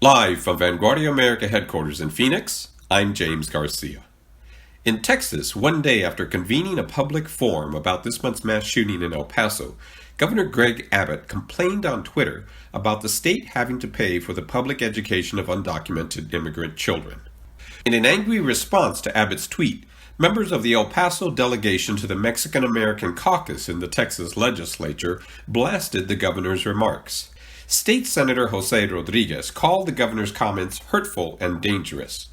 Live from Vanguardia America headquarters in Phoenix, I'm James Garcia. In Texas, one day after convening a public forum about this month's mass shooting in El Paso, Governor Greg Abbott complained on Twitter about the state having to pay for the public education of undocumented immigrant children. In an angry response to Abbott's tweet, members of the El Paso delegation to the Mexican-American caucus in the Texas legislature blasted the governor's remarks. State Senator Jose Rodriguez called the governor's comments hurtful and dangerous.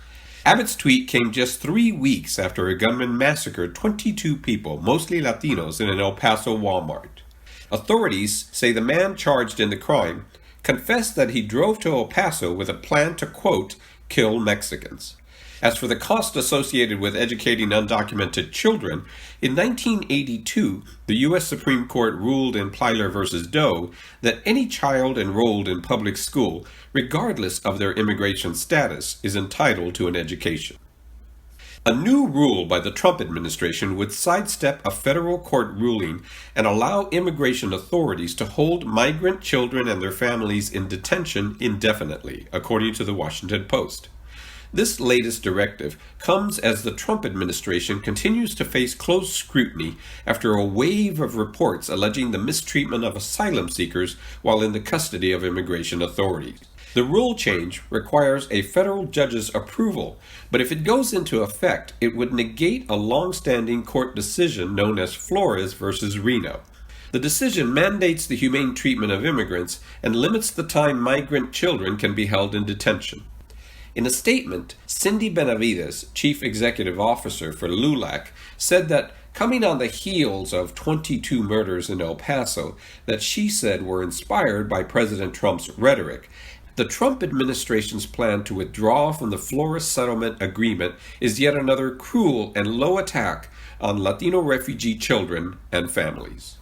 Abbott's tweet came just 3 weeks after a gunman massacred 22 people, mostly Latinos, in an El Paso Walmart. Authorities say the man charged in the crime confessed that he drove to El Paso with a plan to, quote, kill Mexicans. As for the cost associated with educating undocumented children, in 1982, the U.S. Supreme Court ruled in Plyler v. Doe that any child enrolled in public school, regardless of their immigration status, is entitled to an education. A new rule by the Trump administration would sidestep a federal court ruling and allow immigration authorities to hold migrant children and their families in detention indefinitely, according to the Washington Post. This latest directive comes as the Trump administration continues to face close scrutiny after a wave of reports alleging the mistreatment of asylum seekers while in the custody of immigration authorities. The rule change requires a federal judge's approval, but if it goes into effect, it would negate a long-standing court decision known as Flores v. Reno. The decision mandates the humane treatment of immigrants and limits the time migrant children can be held in detention. In a statement, Cindy Benavides, Chief Executive Officer for LULAC, said that coming on the heels of 22 murders in El Paso that she said were inspired by President Trump's rhetoric, the Trump administration's plan to withdraw from the Flores settlement agreement is yet another cruel and low attack on Latino refugee children and families.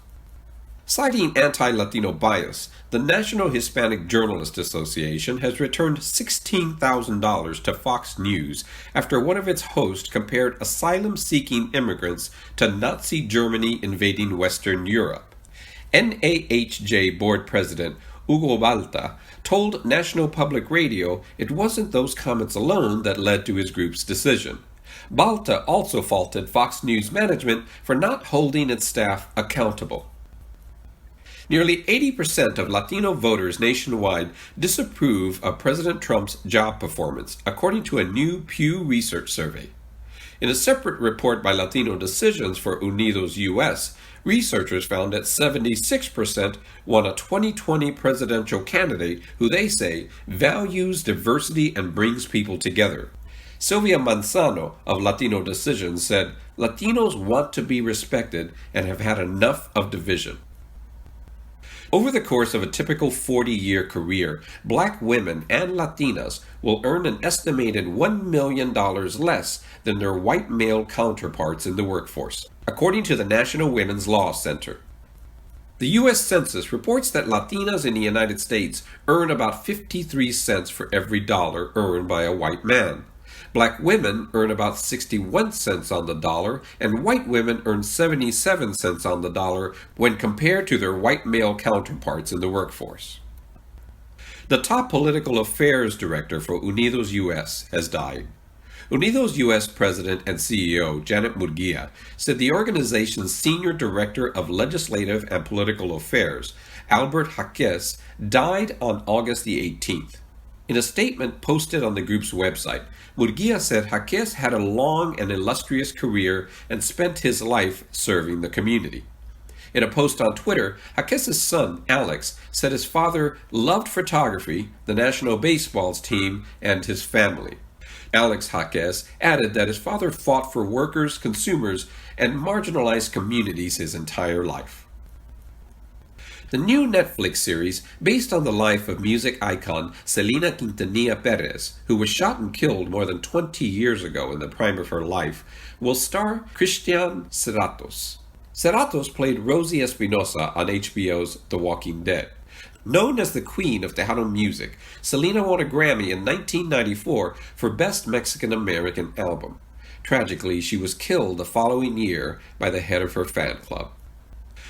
Citing anti-Latino bias, the National Hispanic Journalists Association has returned $16,000 to Fox News after one of its hosts compared asylum-seeking immigrants to Nazi Germany invading Western Europe. NAHJ Board President Hugo Balta told National Public Radio it wasn't those comments alone that led to his group's decision. Balta also faulted Fox News management for not holding its staff accountable. Nearly 80% of Latino voters nationwide disapprove of President Trump's job performance, according to a new Pew Research survey. In a separate report by Latino Decisions for Unidos US, researchers found that 76% want a 2020 presidential candidate who they say values diversity and brings people together. Sylvia Manzano of Latino Decisions said, Latinos want to be respected and have had enough of division. Over the course of a typical 40-year career, Black women and Latinas will earn an estimated $1 million less than their white male counterparts in the workforce, according to the National Women's Law Center. The U.S. Census reports that Latinas in the United States earn about 53 cents for every dollar earned by a white man. Black women earn about 61 cents on the dollar, and white women earn 77 cents on the dollar when compared to their white male counterparts in the workforce. The top political affairs director for Unidos US has died. Unidos US President and CEO Janet Murguia said the organization's Senior Director of Legislative and Political Affairs, Albert Jaques, died on August the 18th. In a statement posted on the group's website, Murguia said Jaques had a long and illustrious career and spent his life serving the community. In a post on Twitter, Jaques' son, Alex, said his father loved photography, the national baseball team, and his family. Alex Jaques added that his father fought for workers, consumers, and marginalized communities his entire life. The new Netflix series, based on the life of music icon Selena Quintanilla Perez, who was shot and killed more than 20 years ago in the prime of her life, will star Christian Serratos. Serratos played Rosie Espinosa on HBO's The Walking Dead. Known as the Queen of Tejano music, Selena won a Grammy in 1994 for Best Mexican American Album. Tragically, she was killed the following year by the head of her fan club.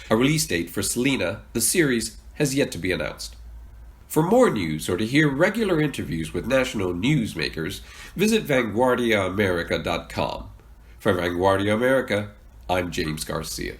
A release date for Selena, the series, has yet to be announced. For more news or to hear regular interviews with national newsmakers, visit VanguardiaAmerica.com. For Vanguardia America, I'm James Garcia.